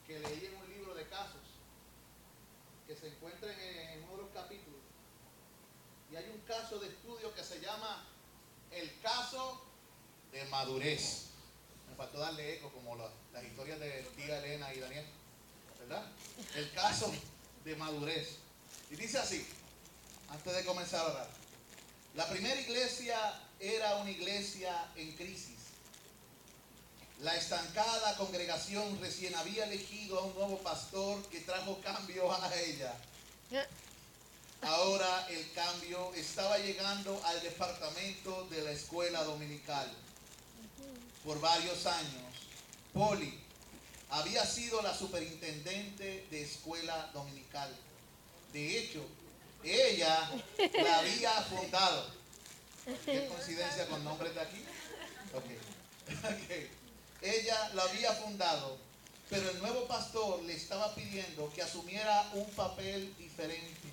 que leí en un libro de casos que se encuentra en uno de los capítulos. Y hay un caso de estudio que se llama el caso de madurez. Me faltó darle eco como las historias de tía Elena y Daniel, ¿verdad? El caso de madurez. Y dice así, antes de comenzar a orar. La primera iglesia era una iglesia en crisis. La estancada congregación recién había elegido a un nuevo pastor que trajo cambio a ella. Ahora el cambio estaba llegando al departamento de la escuela dominical. Por varios años, Polly había sido la superintendente de escuela dominical. De hecho, ella la había fundado. ¿Qué coincidencia con nombres de aquí? Okay. Ella la había fundado, pero el nuevo pastor le estaba pidiendo que asumiera un papel diferente.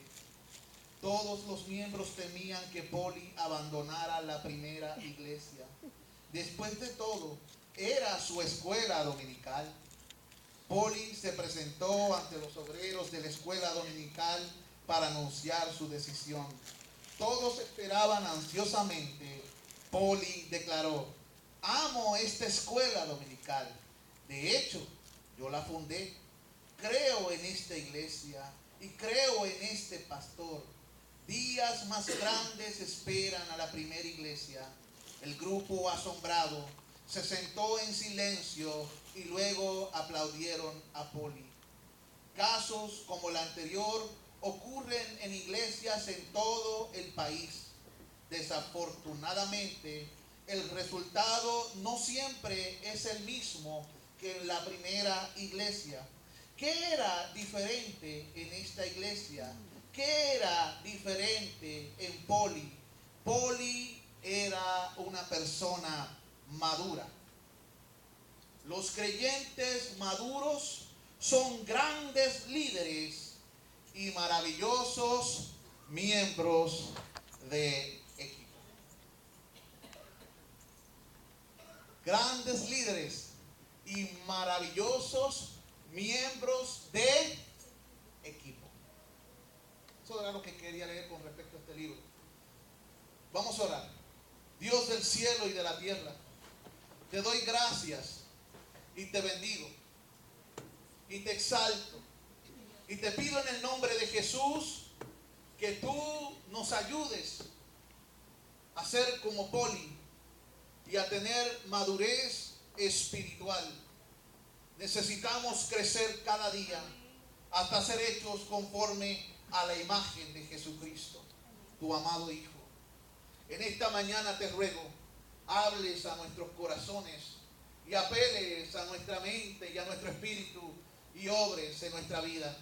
Todos los miembros temían que Polly abandonara la primera iglesia. Después de todo, era su escuela dominical. Polly se presentó ante los obreros de la escuela dominical para anunciar su decisión. Todos esperaban ansiosamente. Polly declaró: amo esta escuela dominical. De hecho, yo la fundé. Creo en esta iglesia y creo en este pastor. Días más grandes esperan a la primera iglesia. El grupo asombrado se sentó en silencio y luego aplaudieron a Polly. Casos como el anterior ocurren en iglesias en todo el país. Desafortunadamente, el resultado no siempre es el mismo que en la primera iglesia. ¿Qué era diferente en esta iglesia? ¿Qué era diferente en Polly? Polly era una persona madura. Los creyentes maduros son grandes líderes y maravillosos miembros de equipo. Grandes líderes y maravillosos miembros de equipo. Eso era lo que quería leer con respecto a este libro. Vamos a orar. Dios del cielo y de la tierra, te doy gracias y te bendigo y te exalto y te pido en el nombre de Jesús que tú nos ayudes a ser como Polly y a tener madurez espiritual. Necesitamos crecer cada día hasta ser hechos conforme a la imagen de Jesucristo, tu amado Hijo. En esta mañana te ruego, hables a nuestros corazones y apeles a nuestra mente y a nuestro espíritu y obres en nuestra vida.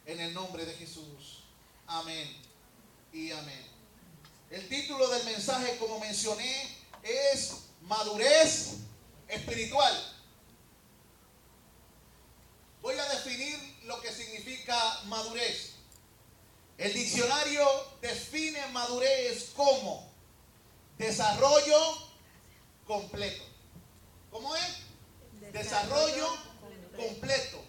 En el nombre de Jesús. Amén y amén. El título del mensaje, como mencioné, es madurez espiritual. Voy a definir lo que significa madurez. El diccionario define madurez como desarrollo completo. ¿Cómo es? Desarrollo completo.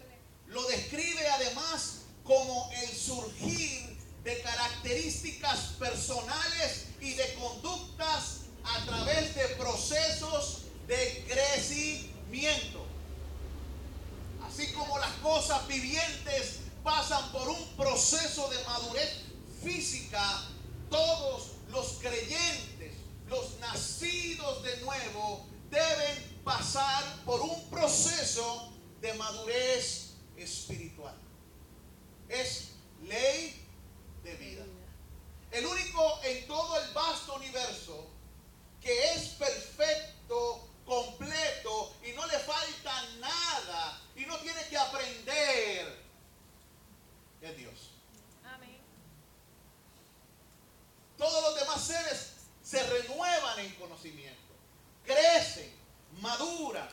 Lo describe además como el surgir de características personales y de conductas a través de procesos de crecimiento. Así como las cosas vivientes pasan por un proceso de madurez física, todos los creyentes, los nacidos de nuevo, deben pasar por un proceso de madurez espiritual. Es ley de vida. El único en todo el vasto universo que es perfecto, completo y no le falta nada y no tiene que aprender es Dios. Amén. Todos los demás seres se renuevan en conocimiento, crecen, maduran.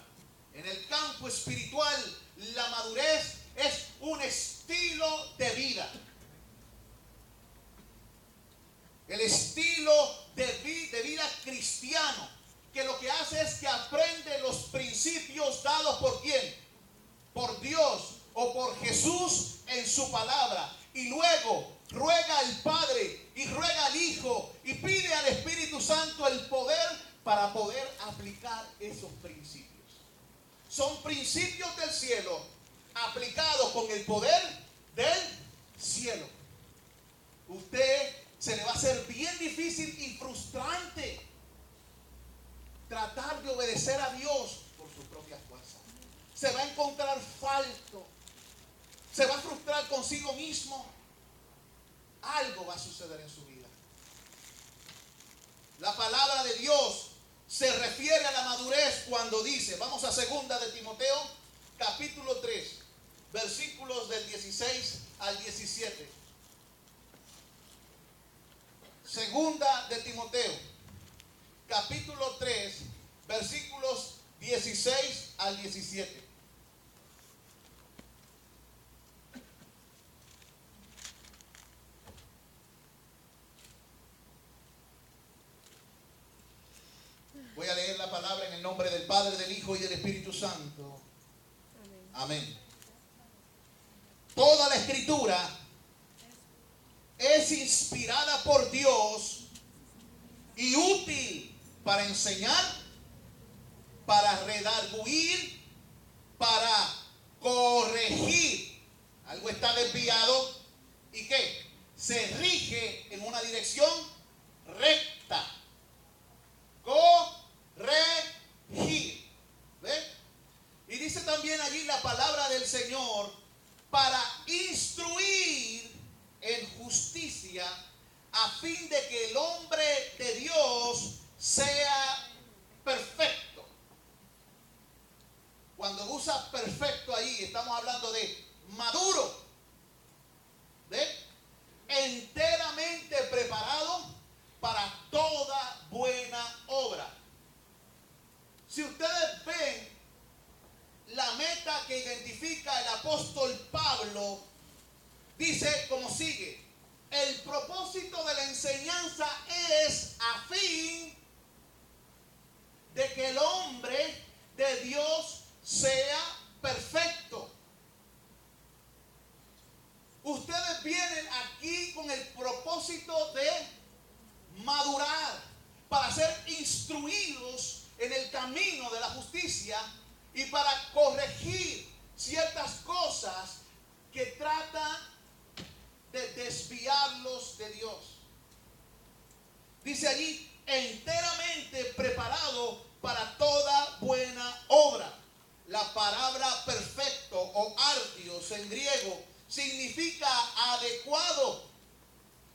En el campo espiritual, la madurez es un estilo de vida. El estilo de vida cristiano, que lo que hace es que aprende los principios dados por ¿quién? Por Dios, o por Jesús en su palabra. Y luego ruega al Padre y ruega al Hijo y pide al Espíritu Santo el poder para poder aplicar esos principios. Son principios del cielo aplicados con el poder del cielo. Usted se le va a hacer bien difícil y frustrante tratar de obedecer a Dios por sus propias fuerzas. Se va a encontrar falto. Se va a frustrar consigo mismo. Algo va a suceder en su vida. La palabra de Dios se refiere a la madurez cuando dice, vamos a 2 de Timoteo, capítulo 3, versículos del 16 al 17. 2 de Timoteo, capítulo 3, versículos 16 al 17. Voy a leer la palabra en el nombre del Padre, del Hijo y del Espíritu Santo. Amén. Toda la Escritura es inspirada por Dios y útil para enseñar, para redarguir, para corregir. Algo está desviado y ¿qué? Se rige en una dirección recta. Corregir. ¿Ve? Y dice también allí la palabra del Señor para instruir en justicia a fin de que el hombre de Dios sea perfecto. Cuando usa perfecto ahí estamos hablando de maduro, ¿ve? Enteramente preparado para toda buena obra. Si ustedes ven la meta que identifica el apóstol Pablo, dice como sigue: el propósito de la enseñanza es a fin de que el hombre de Dios sea perfecto. Ustedes vienen aquí con el propósito de madurar, para ser instruidos en el camino de la justicia y para corregir ciertas cosas que tratan de desviarlos de Dios. Dice allí, enteramente preparado para toda buena obra. La palabra perfecto o artios en griego significa adecuado,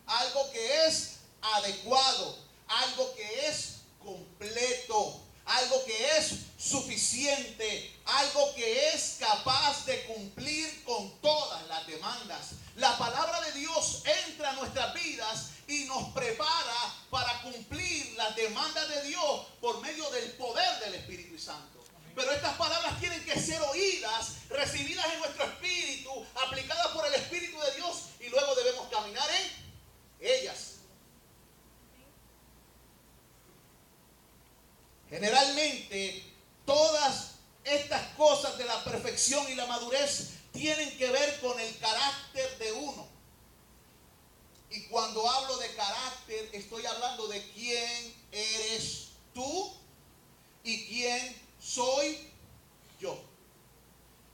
algo que es adecuado, algo que es completo, algo que es suficiente, algo que es capaz de cumplir con todas las demandas. La palabra de Dios entra a nuestras vidas y nos prepara para cumplir las demandas de Dios por medio del poder del Espíritu Santo. Pero estas palabras tienen que ser oídas, recibidas en nuestro espíritu, aplicadas por el Espíritu de Dios, y luego debemos caminar en ellas. Generalmente, todas estas cosas de la perfección y la madurez tienen que ver con el carácter de uno. Y cuando hablo de carácter, estoy hablando de quién eres tú y quién soy yo.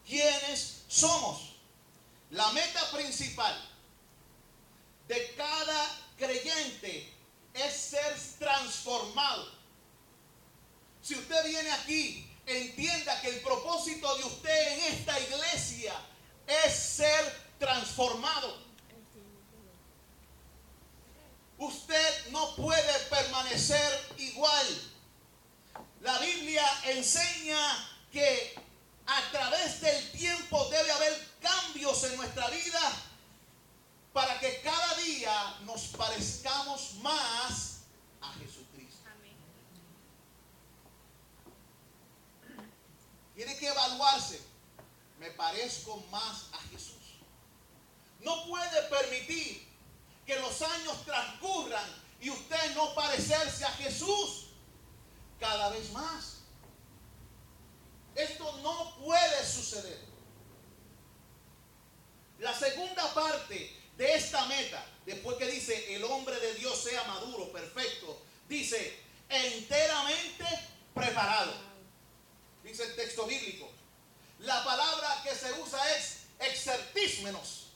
¿Quiénes somos? La meta principal de cada creyente es ser transformado. Si usted viene aquí, entienda que el propósito de usted en esta iglesia es ser transformado. Usted no puede permanecer igual. La Biblia enseña que a través del tiempo debe haber cambios en nuestra vida para que cada día nos parezcamos más a Jesucristo. Tiene que evaluarse. Me parezco más a Jesús. No puede permitir que los años transcurran y usted no parecerse a Jesús cada vez más. Esto no puede suceder. La segunda parte de esta meta, después que dice el hombre de Dios sea maduro, perfecto, dice enteramente preparado. Dice el texto bíblico. La palabra que se usa es exertísmenos.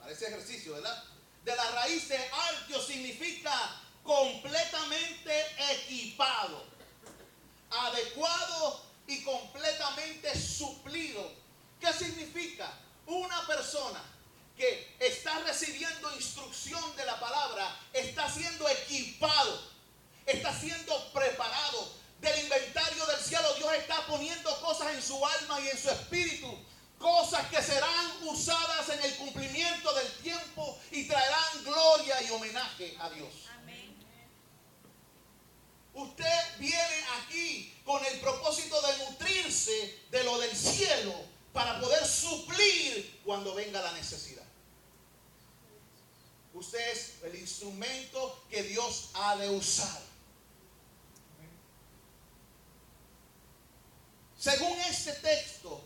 Parece ejercicio, ¿verdad? De la raíz de artio significa completamente equipado, adecuado y completamente suplido. ¿Qué significa? Una persona que está recibiendo instrucción de la palabra está siendo equipado, está siendo preparado. Del inventario del cielo, Dios está poniendo cosas en su alma y en su espíritu, cosas que serán usadas en el cumplimiento del tiempo y traerán gloria y homenaje a Dios. Amén. Usted viene aquí con el propósito de nutrirse de lo del cielo para poder suplir cuando venga la necesidad. Usted es el instrumento que Dios ha de usar. Según este texto,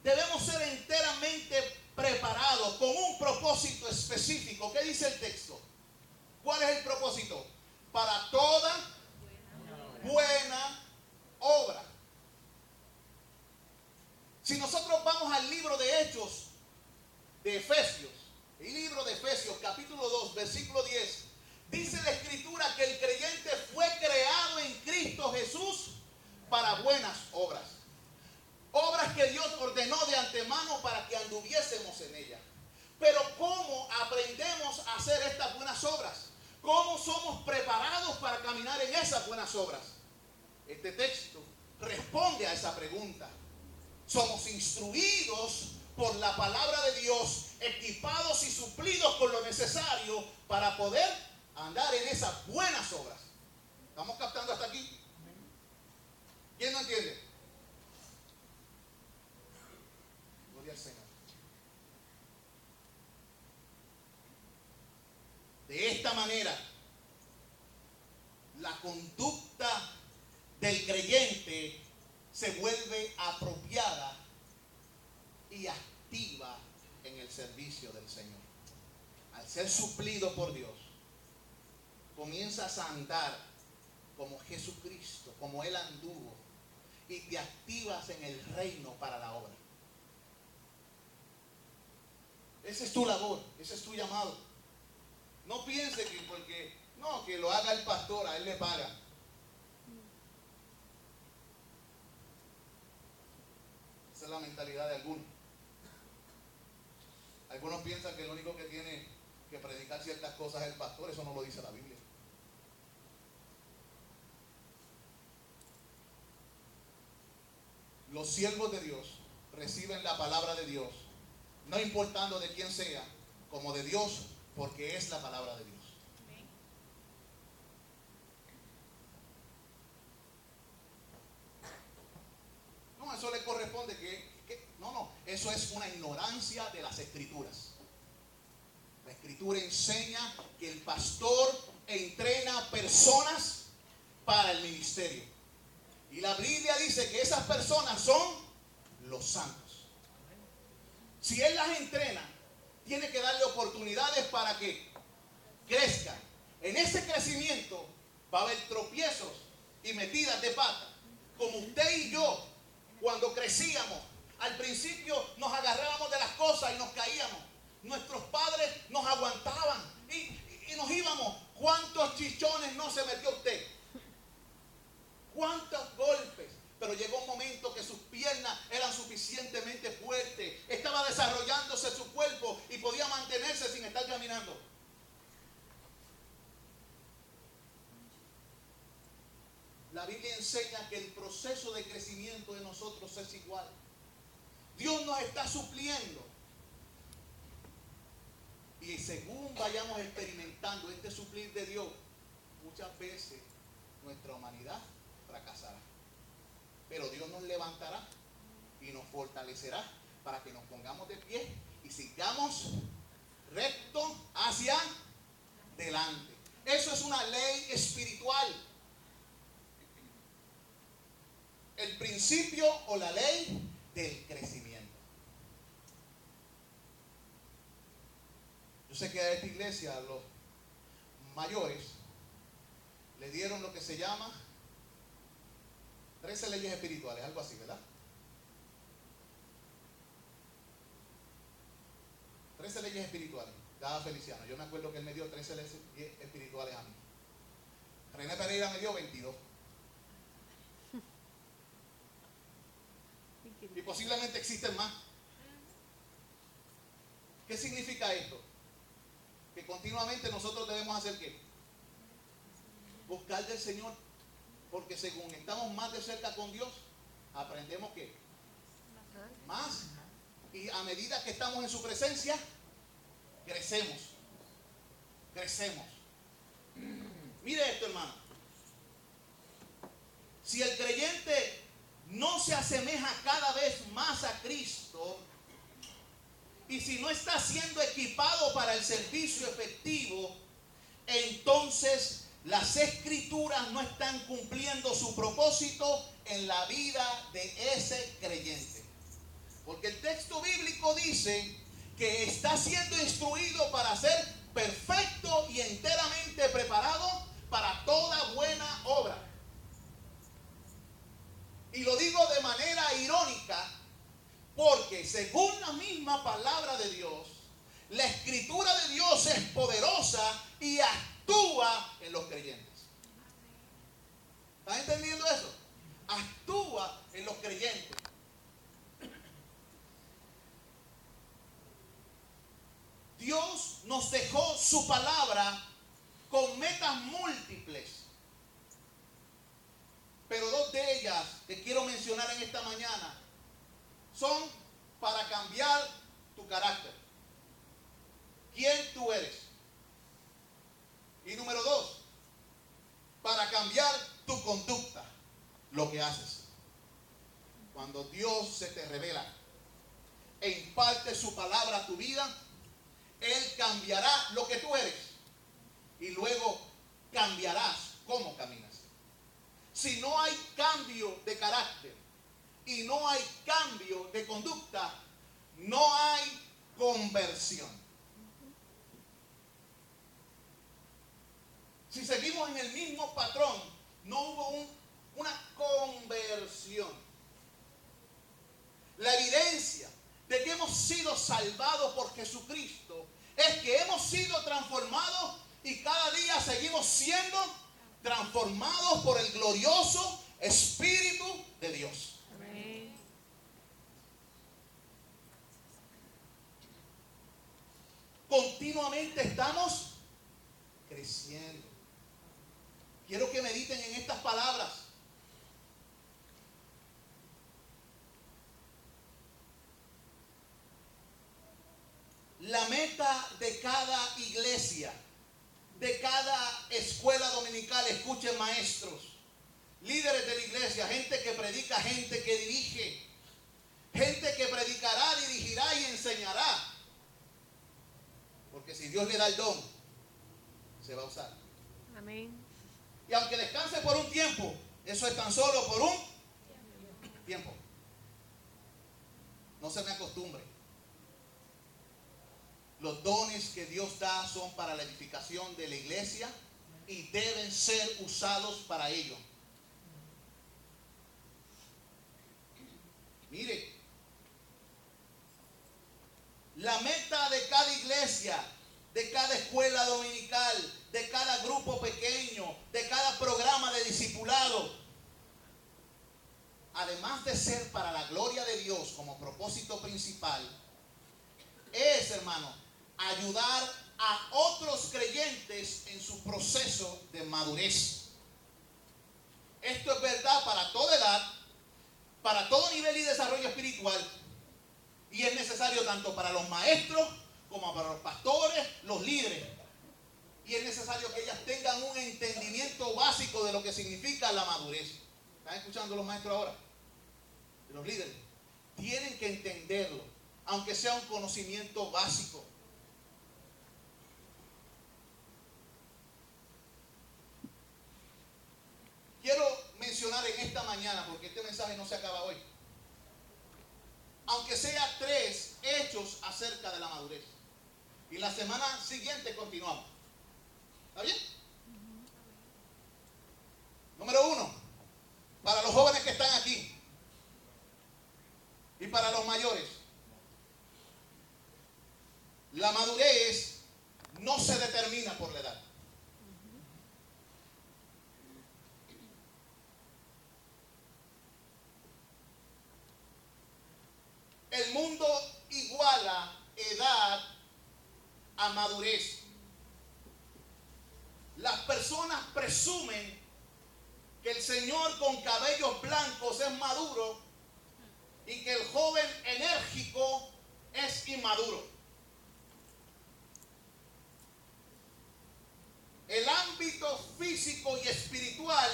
debemos ser enteramente preparados con un propósito específico. ¿Qué dice el texto? ¿Cuál es el propósito? Para toda buena obra. Si nosotros vamos al libro de Hechos de Efesios, el libro de Efesios capítulo 2 versículo 10, dice la escritura que el creyente fue creado en Cristo Jesús para buenas obras. Obras que Dios ordenó de antemano para que anduviésemos en ellas. Pero ¿cómo aprendemos a hacer estas buenas obras? ¿Cómo somos preparados para caminar en esas buenas obras? Este texto responde a esa pregunta. Somos instruidos por la palabra de Dios, equipados y suplidos con lo necesario para poder andar en esas buenas obras. ¿Estamos captando hasta aquí? ¿Quién no entiende? Gloria al Señor. De esta manera, la conducta del creyente se vuelve apropiada y activa en el servicio del Señor. Al ser suplido por Dios, comienzas a andar como Jesucristo, como Él anduvo, y te activas en el reino para la obra. Esa es tu labor, ese es tu llamado. No piense que porque que lo haga el pastor, a él le paga. Esa es la mentalidad de algunos. Algunos piensan que el único que tiene que predicar ciertas cosas es el pastor. Eso no lo dice la Biblia. Los siervos de Dios reciben la palabra de Dios, no importando de quién sea, como de Dios, porque es la palabra de Dios. No, eso le corresponde no, eso es una ignorancia de las escrituras. La escritura enseña que el pastor entrena personas para el ministerio. Y la Biblia dice que esas personas son los santos. Si él las entrena, tiene que darle oportunidades para que crezcan. En ese crecimiento va a haber tropiezos y metidas de pata. Como usted y yo, cuando crecíamos, al principio nos agarrábamos de las cosas y nos caíamos. Nuestros padres nos aguantaban y nos íbamos. ¿Cuántos chichones no se metió usted? ¿Cuántos golpes? Pero llegó un momento que sus piernas eran suficientemente fuertes. Estaba desarrollándose su cuerpo y podía mantenerse sin estar caminando. La Biblia enseña que el proceso de crecimiento de nosotros es igual. Dios nos está supliendo. Y según vayamos experimentando este suplir de Dios, muchas veces nuestra humanidad fracasará. Pero Dios nos levantará y nos fortalecerá para que nos pongamos de pie y sigamos recto hacia delante. Eso es una ley espiritual. El principio o la ley del crecimiento. sé que a esta iglesia los mayores le dieron lo que se llama 13 leyes espirituales, algo así, ¿verdad? 13 leyes espirituales, cada Feliciano. Yo me acuerdo que él me dio 13 leyes espirituales a mí. René Pereira me dio 22. Y posiblemente existen más. ¿Qué significa esto? Que continuamente nosotros debemos hacer ¿qué? Buscar del Señor. Porque según estamos más de cerca con Dios, aprendemos ¿qué? Más. Y a medida que estamos en su presencia, crecemos. Crecemos. Mire esto, hermano. Si el creyente no se asemeja cada vez más a Cristo, y si no está siendo equipado para el servicio efectivo, entonces las escrituras no están cumpliendo su propósito en la vida de ese creyente. Porque el texto bíblico dice que está siendo instruido para ser perfecto y enteramente preparado para toda buena obra. Y lo digo de manera irónica, porque según la misma palabra de Dios, la escritura de Dios es poderosa y actúa en los creyentes. ¿Están entendiendo eso? Actúa en los creyentes. Dios nos dejó su palabra con metas múltiples. Pero dos de ellas que quiero mencionar en esta mañana son para cambiar tu carácter. ¿Quién tú eres? Y número dos, para cambiar tu conducta, lo que haces. Cuando Dios se te revela e imparte su palabra a tu vida, Él cambiará lo que tú eres y luego cambiarás cómo caminas. Si no hay cambio de carácter y no hay cambio de conducta, no hay conversión. Si seguimos en el mismo patrón, no hubo una conversión. La evidencia de que hemos sido salvados por Jesucristo es que hemos sido transformados y cada día seguimos siendo transformados por el glorioso Espíritu de Dios. Amén. Continuamente estamos creciendo. Quiero que mediten en estas palabras. La meta de cada iglesia, de cada escuela dominical, escuchen maestros, líderes de la iglesia, gente que predica, gente que dirige, gente que predicará, dirigirá y enseñará. Porque si Dios le da el don, se va a usar. Amén. Y aunque descanse por un tiempo, eso es tan solo por un tiempo. No se me acostumbre. Los dones que Dios da son para la edificación de la iglesia y deben ser usados para ello. Mire, la meta de cada iglesia, de cada escuela dominical, de cada grupo pequeño, de cada programa de discipulado, además de ser para la gloria de Dios como propósito principal, es, hermano, ayudar a otros creyentes en su proceso de madurez. Esto es verdad para toda edad, para todo nivel y desarrollo espiritual, y es necesario tanto para los maestros como para los pastores, los líderes. Y es necesario que ellas tengan un entendimiento básico de lo que significa la madurez. ¿Están escuchando los maestros ahora? Los líderes tienen que entenderlo, aunque sea un conocimiento básico. Quiero mencionar en esta mañana, porque este mensaje no se acaba hoy, aunque sea 3 hechos acerca de la madurez. Y la semana siguiente continuamos. ¿Está bien? Número 1, para los jóvenes que están aquí y para los mayores. La madurez no se determina por la edad. El mundo iguala edad a madurez. Las personas presumen que el señor con cabellos blancos es maduro y que el joven enérgico es inmaduro. El ámbito físico y espiritual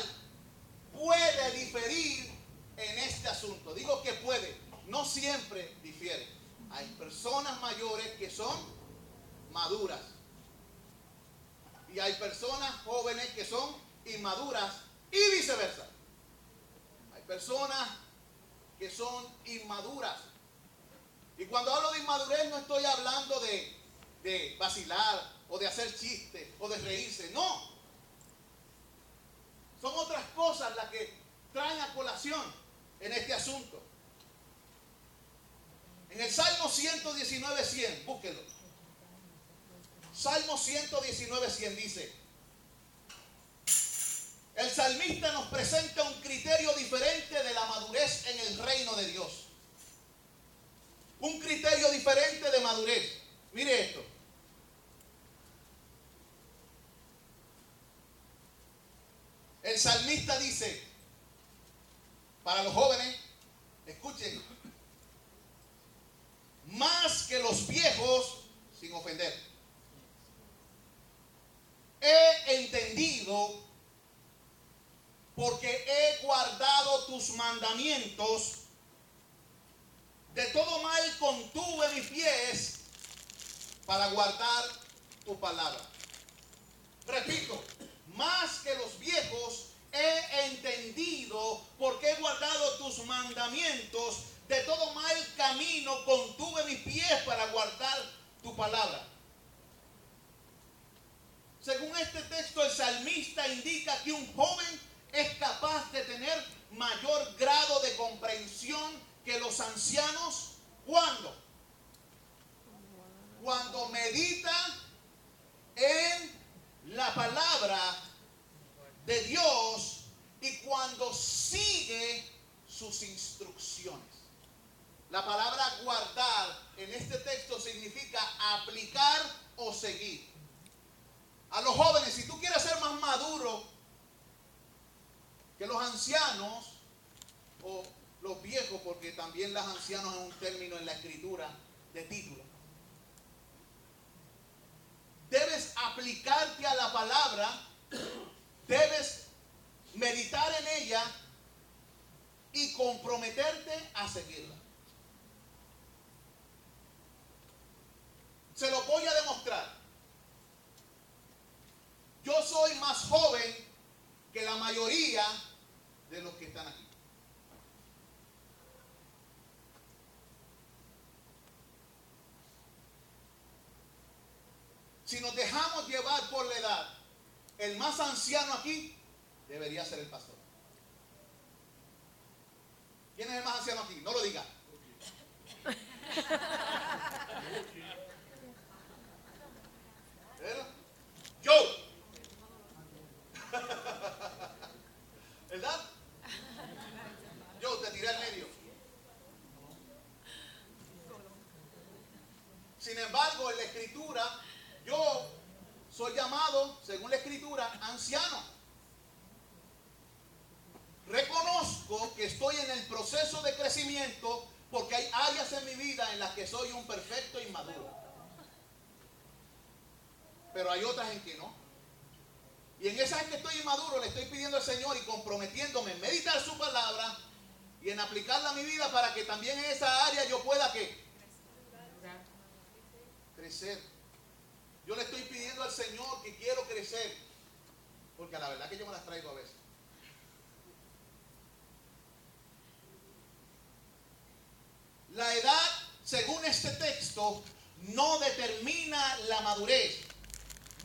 puede diferir en este asunto. Digo que puede, no siempre difiere. Hay personas mayores que son maduras y hay personas jóvenes que son inmaduras y viceversa. Hay personas que son inmaduras. Y cuando hablo de inmadurez no estoy hablando de vacilar o de hacer chistes o de reírse. No. Son otras cosas las que traen a colación en este asunto. En el Salmo 119:100, búsquelo. Salmo 119:100 dice: el salmista nos presenta un criterio diferente de la madurez en el reino de Dios. Un criterio diferente de madurez. Mire esto. El salmista dice, para los jóvenes, escuchen, más que los viejos, sin ofender, he entendido porque he guardado tus mandamientos, de todo mal contuve mis pies para guardar tu palabra. Repito, más que los viejos he entendido porque he guardado tus mandamientos, de todo mal camino contuve mis pies para guardar tu palabra. Según este texto, el salmista indica que un joven es capaz de tener mayor grado de comprensión que los ancianos. ¿Cuándo? Cuando medita en la palabra de Dios y cuando sigue sus instrucciones. La palabra guardar en este texto significa aplicar o seguir. A los jóvenes, si tú quieres ser más maduro que los ancianos o los viejos, porque también los ancianos es un término en la escritura de título, debes aplicarte a la palabra, debes meditar en ella y comprometerte a seguirla. Se lo voy a demostrar. Yo soy más joven que la mayoría de los que están aquí. Si nos dejamos llevar por la edad, el más anciano aquí debería ser el pastor. ¿Quién es el más anciano aquí? No lo diga. Yo. ¿Verdad? Yo te tiré al medio. Sin embargo, en la escritura, yo soy llamado, según la escritura, anciano. Reconozco que estoy en el proceso de crecimiento porque hay áreas en mi vida en las que soy un perfecto inmaduro. Pero hay otras en que no. Y en esas en que estoy inmaduro le estoy pidiendo al Señor y comprometiéndome en meditar su palabra y en aplicarla a mi vida para que también en esa área yo pueda ¿qué? Crecer. Yo le estoy pidiendo al Señor que quiero crecer, porque a la verdad que yo me las traigo a veces. La edad, según este texto, no determina la madurez,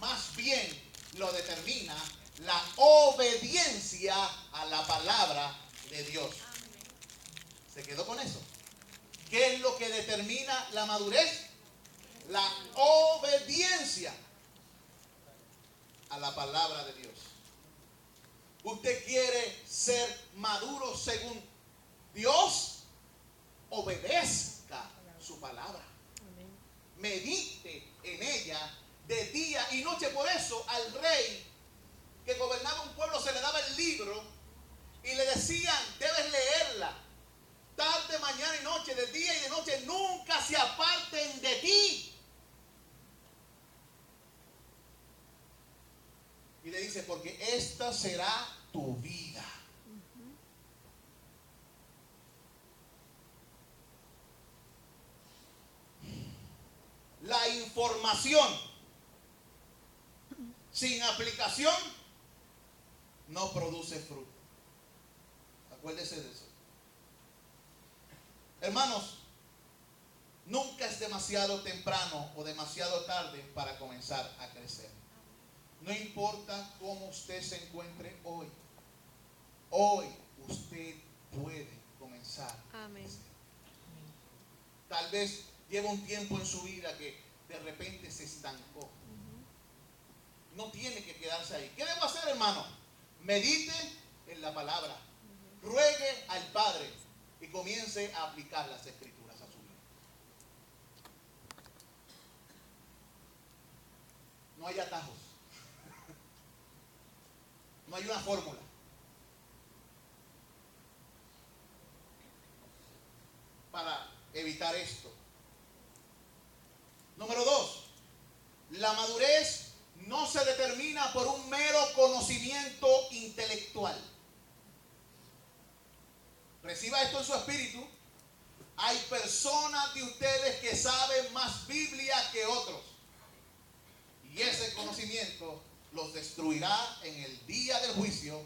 más bien lo determina la obediencia a la palabra de Dios. ¿Se quedó con eso? ¿Qué es lo que determina la madurez? La obediencia a la palabra de Dios. ¿Usted quiere ser maduro según Dios? Obedezca su palabra. Medite en ella de día y noche. Por eso al rey que gobernaba un pueblo se le daba el libro y le decían: debes leerla tarde, mañana y noche, de día y de noche, nunca se aparten de ti. Y le dice: porque esta será tu vida. La información sin aplicación no produce fruto. Acuérdese de eso. Hermanos, nunca es demasiado temprano o demasiado tarde para comenzar a crecer. No importa cómo usted se encuentre hoy. Hoy usted puede comenzar a crecer. Tal vez lleva un tiempo en su vida que de repente se estancó. No tiene que quedarse ahí. ¿Qué debo hacer, hermano? Medite en la palabra. Ruegue al Padre y comience a aplicar las Escrituras a su vida. No hay atajos. No hay una fórmula. Para evitar esto. Número 2. La madurez no se determina por un mero conocimiento intelectual. Reciba esto en su espíritu. Hay personas de ustedes que saben más Biblia que otros. Y ese conocimiento los destruirá en el día del juicio,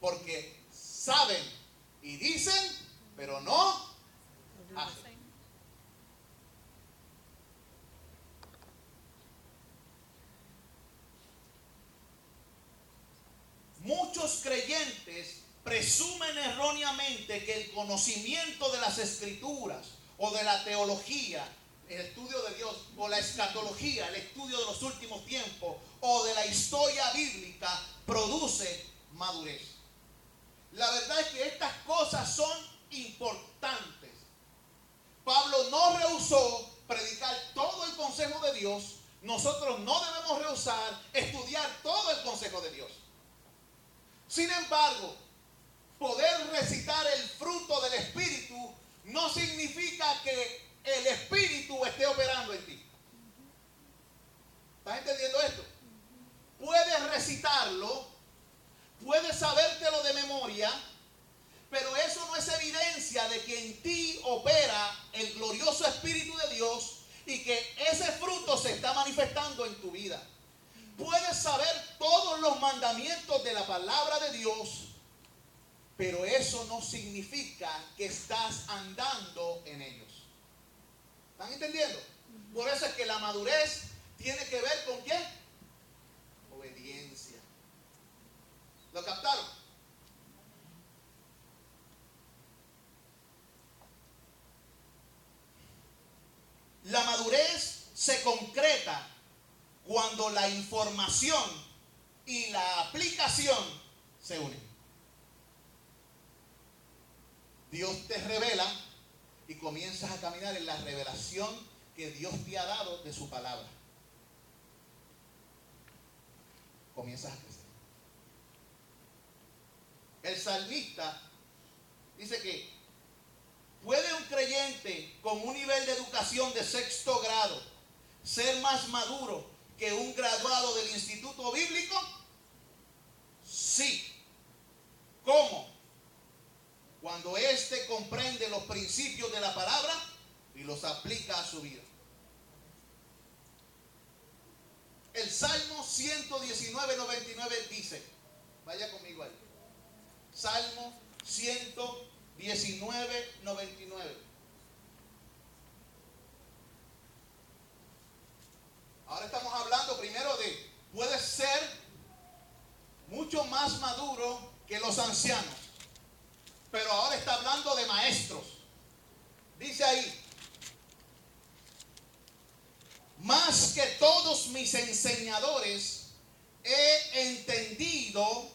porque saben y dicen, pero no hacen. Muchos creyentes presumen erróneamente que el conocimiento de las Escrituras o de la teología, el estudio de Dios, o la escatología, el estudio de los últimos tiempos, o de la historia bíblica, produce madurez. La verdad es que estas cosas son importantes. Pablo no rehusó predicar todo el consejo de Dios. Nosotros no debemos rehusar estudiar todo el consejo de Dios. Sin embargo, poder recitar el fruto del Espíritu no significa que el Espíritu esté operando en ti. ¿Estás entendiendo esto? Puedes recitarlo, puedes sabértelo de memoria, pero eso no es evidencia de que en ti opera el glorioso Espíritu de Dios y que ese fruto se está manifestando en tu vida. Puedes saber todos los mandamientos de la palabra de Dios, pero eso no significa que estás andando en ellos. ¿Están entendiendo? Por eso es que la madurez tiene que ver con ¿qué? Obediencia. ¿Lo captaron? La madurez se concreta cuando la información y la aplicación se unen. Dios te revela y comienzas a caminar en la revelación que Dios te ha dado de su palabra. Comienzas a crecer. El salmista dice que ¿puede un creyente con un nivel de educación de 6º grado ser más maduro que un graduado del instituto bíblico? Sí. ¿Cómo? Cuando éste comprende los principios de la palabra y los aplica a su vida. El Salmo 119:99 dice, vaya conmigo ahí. Salmo 119:99. más maduro que los ancianos. Pero ahora está hablando de maestros. Dice ahí, más que todos mis enseñadores he entendido,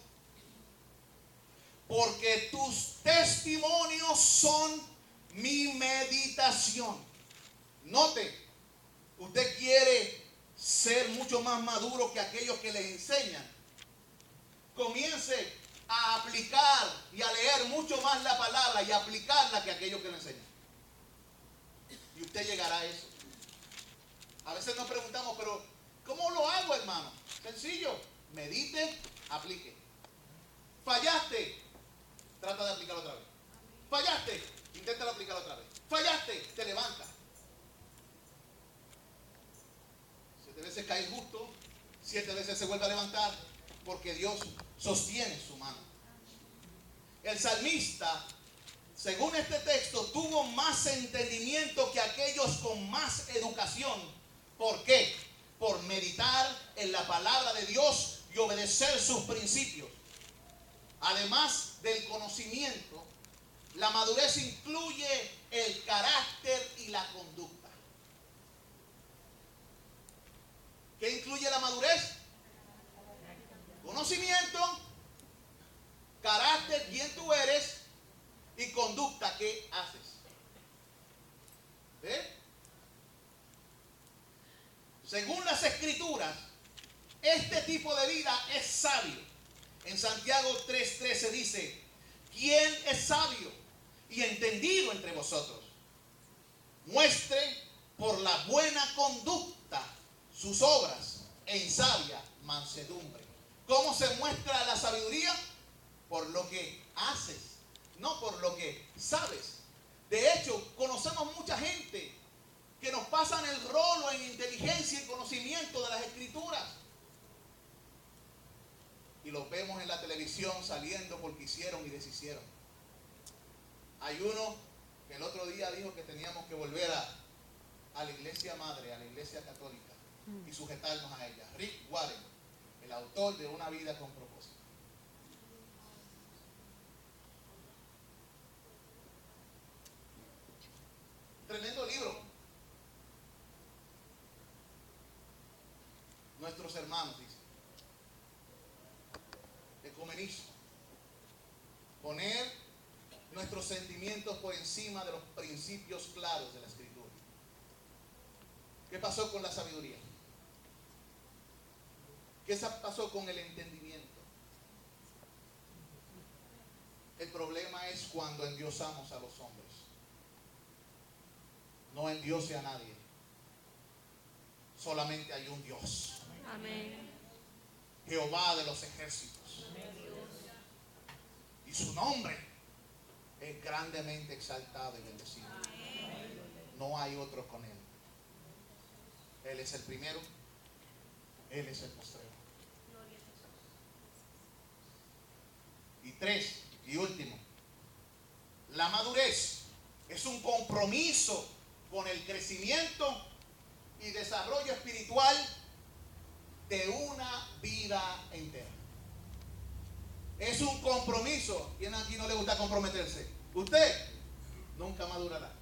porque tus testimonios son mi meditación. Note, usted quiere ser mucho más maduro que aquellos que le enseñan. Comience a aplicar y a leer mucho más la palabra y a aplicarla que aquellos que le enseñan. Y usted llegará a eso. A veces nos preguntamos, pero ¿cómo lo hago, hermano? Sencillo, medite, aplique. Fallaste, trata de aplicarlo otra vez. Fallaste, inténtalo aplicar otra vez. Fallaste, te levanta. 7 veces cae justo, 7 veces se vuelve a levantar, porque Dios sostiene su mano. El salmista, según este texto, tuvo más entendimiento que aquellos con más educación. ¿Por qué? Por meditar en la palabra de Dios y obedecer sus principios. Además del conocimiento, la madurez incluye el carácter y la conducta. ¿Qué incluye la madurez? Conocimiento, carácter, quién tú eres, y conducta, qué haces. Según las Escrituras, este tipo de vida es sabio. En Santiago 3:13 dice, ¿quién es sabio y entendido entre vosotros? Muestre por la buena conducta sus obras en sabia mansedumbre. ¿Cómo se muestra la sabiduría? Por lo que haces, no por lo que sabes. De hecho, conocemos mucha gente que nos pasan el rolo en inteligencia y conocimiento de las Escrituras. Y los vemos en la televisión saliendo porque hicieron y deshicieron. Hay uno que el otro día dijo que teníamos que volver a la iglesia madre, a la iglesia católica, y sujetarnos a ella. Rick Warren, el autor de Una vida con propósito. Tremendo libro. Nuestros hermanos, dice. Ecumenismo. Poner nuestros sentimientos por encima de los principios claros de la Escritura. ¿Qué pasó con la sabiduría? ¿Qué pasó con el entendimiento? El problema es cuando endiosamos a los hombres. No endiose a nadie. Solamente hay un Dios. Amén. Jehová de los ejércitos. Y su nombre es grandemente exaltado y bendecido. No hay otro con él. Él es el primero. Él es el postrero. Y 3, y último. La madurez es un compromiso con el crecimiento y desarrollo espiritual de una vida entera. Es un compromiso. ¿Quién aquí no le gusta comprometerse? Usted nunca madurará.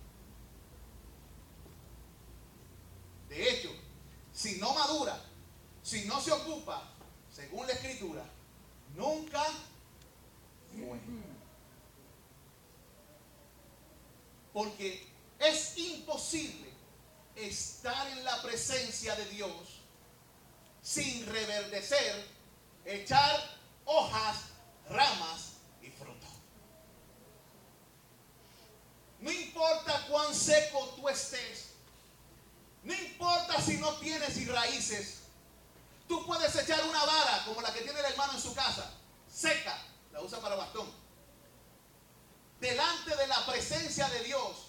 De hecho, si no madura, si no se ocupa, según la Escritura, nunca fue. Porque es imposible estar en la presencia de Dios sin reverdecer, echar hojas, ramas y fruto. No importa cuán seco tú estés, no importa si no tienes y raíces, tú puedes echar una vara como la que tiene el hermano en su casa, seca, la usa para bastón, delante de la presencia de Dios,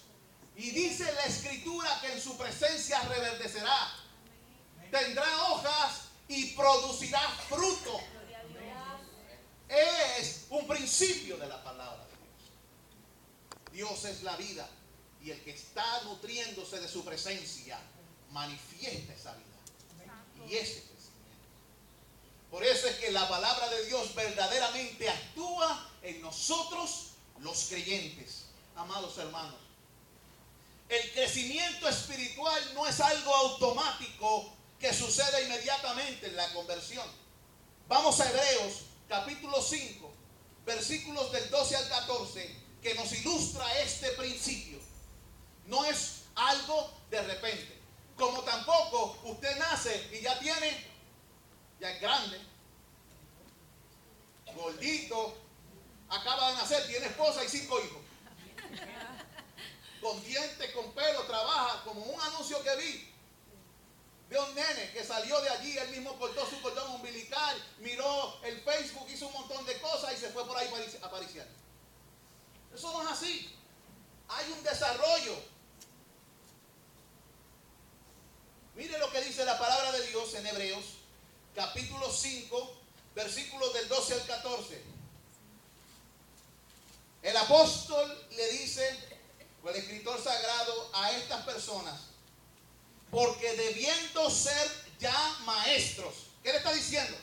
y dice la Escritura que en su presencia reverdecerá, tendrá hojas y producirá fruto. Es un principio de la palabra de Dios. Dios es la vida, y el que está nutriéndose de su presencia manifiesta esa vida y ese crecimiento. Por eso es que la palabra de Dios verdaderamente actúa en nosotros los creyentes. Amados hermanos, el crecimiento espiritual no es algo automático que sucede inmediatamente en la conversión. Vamos a Hebreos capítulo 5, versículos del 12 al 14, que nos ilustra este principio. No es algo de repente. Como tampoco usted nace y ya es grande, gordito, acaba de nacer, tiene esposa y 5 hijos. Con dientes, con pelo, trabaja, como un anuncio que vi de un nene que salió de allí, él mismo cortó su cordón umbilical, miró el Facebook, hizo un montón de cosas y se fue por ahí a pariciar. Eso no es así. Hay un desarrollo. Mire lo que dice la palabra de Dios en Hebreos, capítulo 5, versículos del 12 al 14. El apóstol le dice, o el escritor sagrado, a estas personas, porque debiendo ser ya maestros, ¿qué le está diciendo?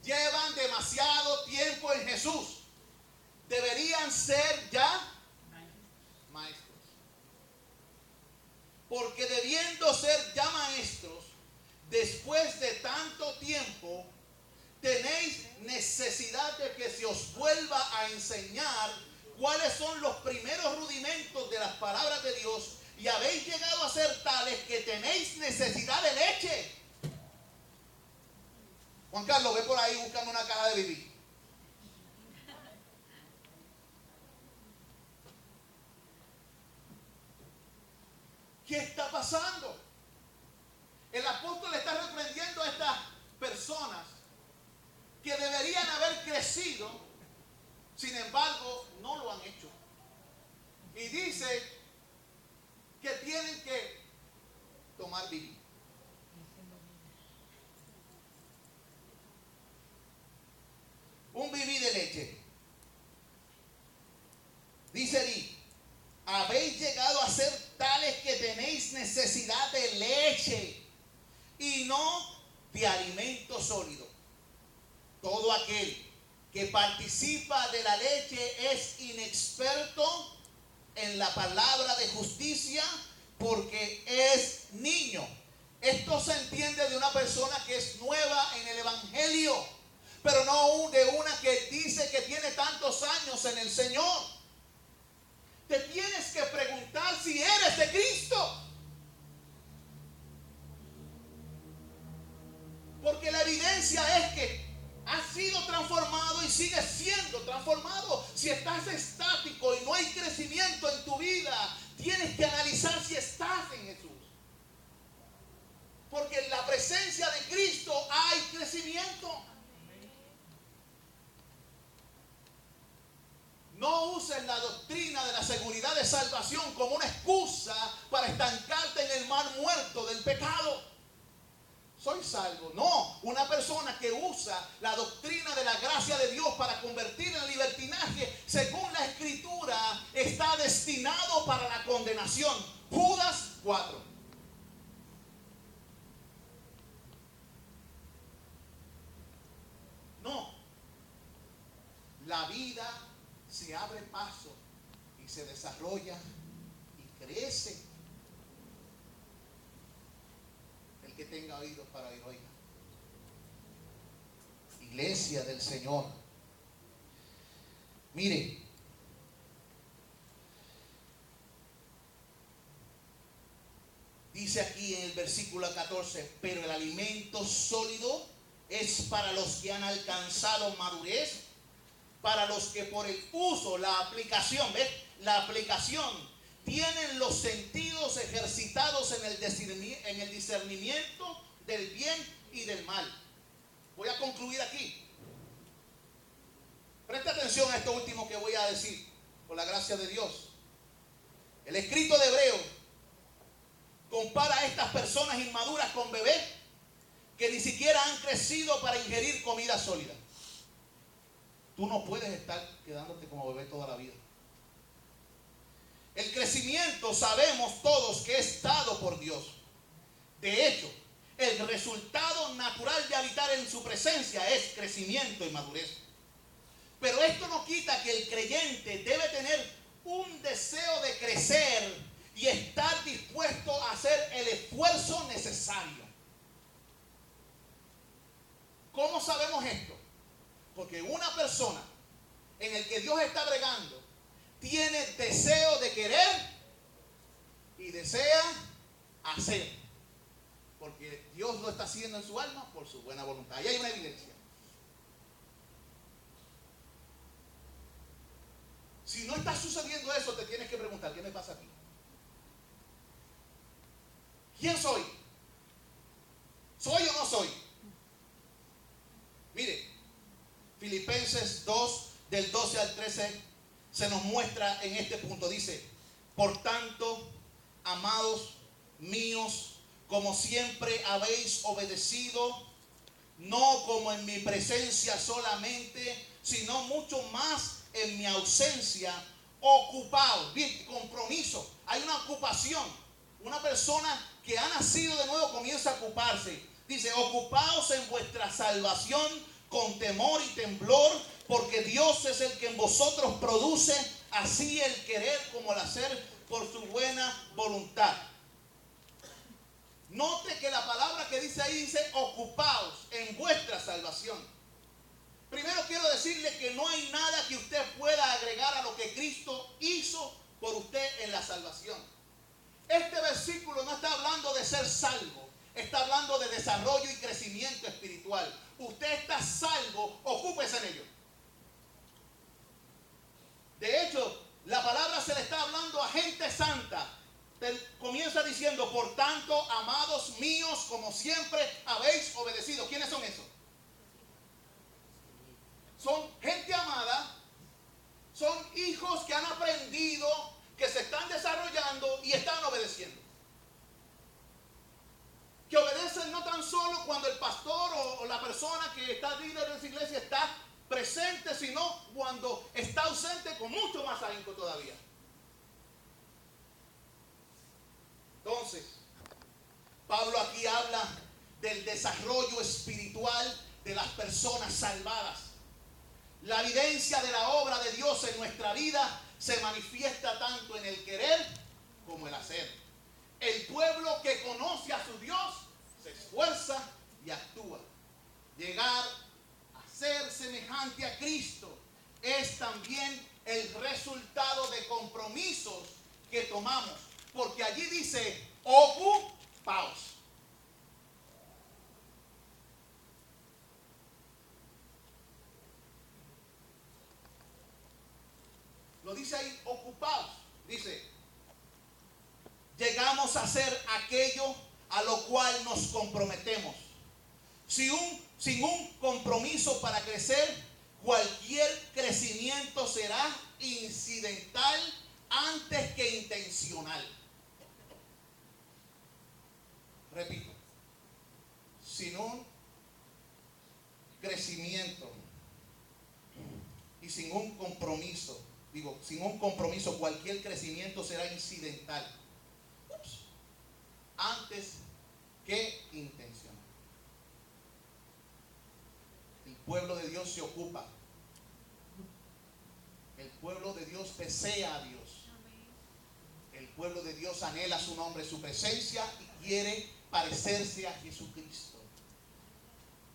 Llevan demasiado tiempo en Jesús. Deberían ser ya maestros. Porque debiendo ser ya maestros, después de tanto tiempo, tenéis necesidad de que se os vuelva a enseñar cuáles son los primeros rudimentos de las palabras de Dios, y habéis llegado a ser tales que tenéis necesidad de leche. Juan Carlos, ve por ahí buscando una caja de bibí. ¿Qué está pasando? El apóstol está reprendiendo a estas personas que deberían haber crecido, sin embargo, no lo han hecho. Y dice que tienen que tomar bibí. Un bibí de leche. Dice allí, habéis llegado a ser tales que tenéis necesidad de leche y no de alimento sólido. Todo aquel que participa de la leche es inexperto en la palabra de justicia porque es niño. Esto se entiende de una persona que es nueva en el evangelio, pero no de una que dice que tiene tantos años en el Señor. Te tienes que preguntar si eres de Cristo. Porque la evidencia es que has sido transformado y sigues siendo transformado. Si estás estático y no hay crecimiento en tu vida, tienes que analizar si estás en Jesús. Porque en la presencia de Cristo hay crecimiento. No uses la doctrina de la seguridad de salvación como una excusa para estancarte en el mar muerto del pecado. Soy salvo. No, una persona que usa la doctrina de la gracia de Dios para convertir en libertinaje, según la Escritura, está destinado para la condenación. Judas 4. No. La vida se abre paso y se desarrolla y crece. El que tenga oídos para oír, oiga. Iglesia del Señor. Mire, dice aquí en el versículo 14, pero el alimento sólido es para los que han alcanzado madurez, para los que por el uso, la aplicación, ¿ves? La aplicación, tienen los sentidos ejercitados en el discernimiento del bien y del mal. Voy a concluir aquí. Presta atención a esto último que voy a decir, por la gracia de Dios. El escrito de Hebreos compara a estas personas inmaduras con bebés que ni siquiera han crecido para ingerir comida sólida. Tú no puedes estar quedándote como bebé toda la vida. El crecimiento sabemos todos que es dado por Dios. De hecho, el resultado natural de habitar en su presencia es crecimiento y madurez. Pero esto no quita que el creyente debe tener un deseo de crecer y estar dispuesto a hacer el esfuerzo necesario. ¿Cómo sabemos esto? Porque una persona en el que Dios está bregando tiene deseo de querer y desea hacer. Porque Dios lo está haciendo en su alma por su buena voluntad. Ahí hay una evidencia. Si no está sucediendo eso, te tienes que preguntar, ¿qué me pasa aquí? ¿Quién soy? ¿Soy o no soy? Mire, Filipenses 2, del 12 al 13, se nos muestra en este punto. Dice, por tanto, amados míos, como siempre habéis obedecido, no como en mi presencia solamente, sino mucho más en mi ausencia, ocupados. Bien, compromiso. Hay una ocupación. Una persona que ha nacido de nuevo comienza a ocuparse. Dice, ocupaos en vuestra salvación con temor y temblor, porque Dios es el que en vosotros produce así el querer como el hacer por su buena voluntad. Note que la palabra que dice ahí dice, ocupaos en vuestra salvación. Primero quiero decirle que no hay nada que usted pueda agregar a lo que Cristo hizo por usted en la salvación. Este versículo no está hablando de ser salvo, está hablando de desarrollo y crecimiento espiritual. Usted está salvo, ocúpese en ello. De hecho, la palabra se le está hablando a gente santa. Comienza diciendo, por tanto, amados míos, como siempre habéis obedecido. ¿Quiénes son esos? Son gente amada, son hijos que han aprendido, que se están desarrollando y están obedeciendo. Que obedecen no tan solo cuando el pastor o la persona que está líder en esa iglesia está presente, sino cuando está ausente con mucho más ahínco todavía. Entonces, Pablo aquí habla del desarrollo espiritual de las personas salvadas. La evidencia de la obra de Dios en nuestra vida se manifiesta tanto en el querer como el hacer. El pueblo que conoce a su Dios se esfuerza y actúa. Llegar a ser semejante a Cristo es también el resultado de compromisos que tomamos. Porque allí dice, ocupaos. Lo dice ahí, ocupaos. Dice, llegamos a hacer aquello a lo cual nos comprometemos. Sin un compromiso para crecer, cualquier crecimiento será incidental antes que intencional. Repito, sin un crecimiento y sin un compromiso, sin un compromiso, cualquier crecimiento será incidental antes que intencional. El pueblo de Dios se ocupa. El pueblo de Dios desea a Dios. El pueblo de Dios anhela su nombre, su presencia y quiere parecerse a Jesucristo,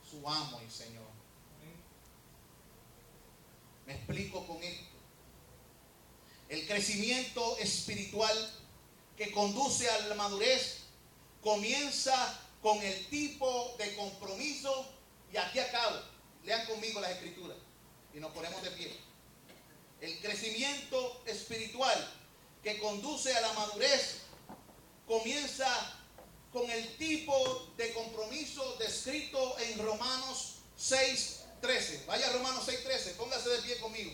su amo y Señor. Me explico con esto. El crecimiento espiritual que conduce a la madurez comienza con el tipo de compromiso, y aquí acabo. Lean conmigo las escrituras y nos ponemos de pie. El crecimiento espiritual que conduce a la madurez comienza con el tipo de compromiso descrito en Romanos 6:13. Vaya a Romanos 6:13, póngase de pie conmigo.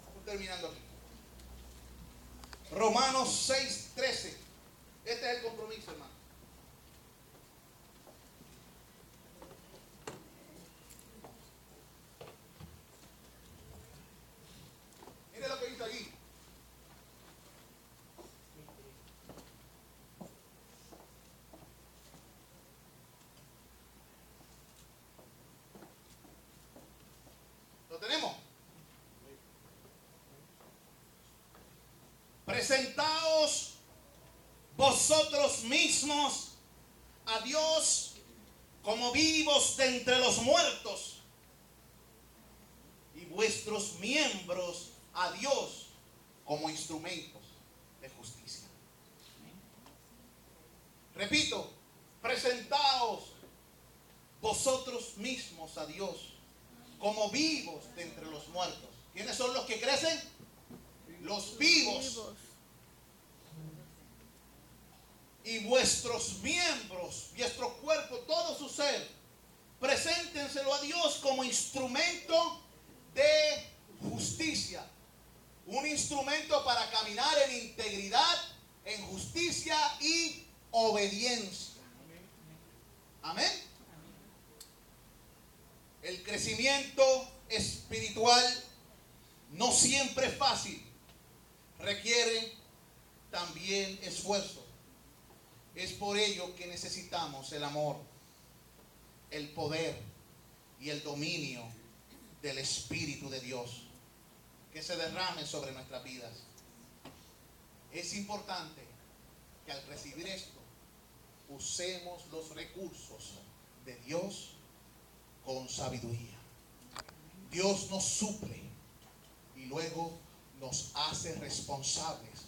Estoy terminando aquí. Romanos 6:13. Este es el compromiso, hermano. Mire lo que dice aquí. tenemos? Presentaos vosotros mismos a Dios como vivos de entre los muertos, y vuestros miembros a Dios como instrumentos de justicia. Repito, presentaos vosotros mismos a Dios como vivos de entre los muertos. ¿Quiénes son los que crecen? Los vivos. Y vuestros miembros, vuestro cuerpo, todo su ser, preséntenselo a Dios como instrumento de justicia. Un instrumento para caminar en integridad, en justicia y obediencia. Amén. El crecimiento espiritual no siempre es fácil. Requiere también esfuerzo. Es por ello que necesitamos el amor, el poder y el dominio del Espíritu de Dios que se derrame sobre nuestras vidas. Es importante que al recibir esto usemos los recursos de Dios con sabiduría. Dios nos suple y luego nos hace responsables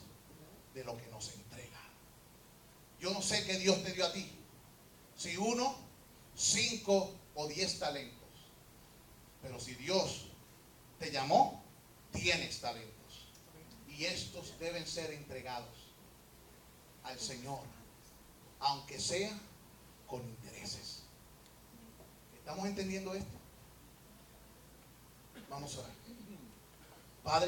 de lo que nos entrega. Yo no sé qué Dios te dio a ti, si 1, 5 o 10 talentos, pero si Dios te llamó, tienes talentos y estos deben ser entregados al Señor, aunque sea con intereses. ¿Estamos entendiendo esto? Vamos a orar. Padre,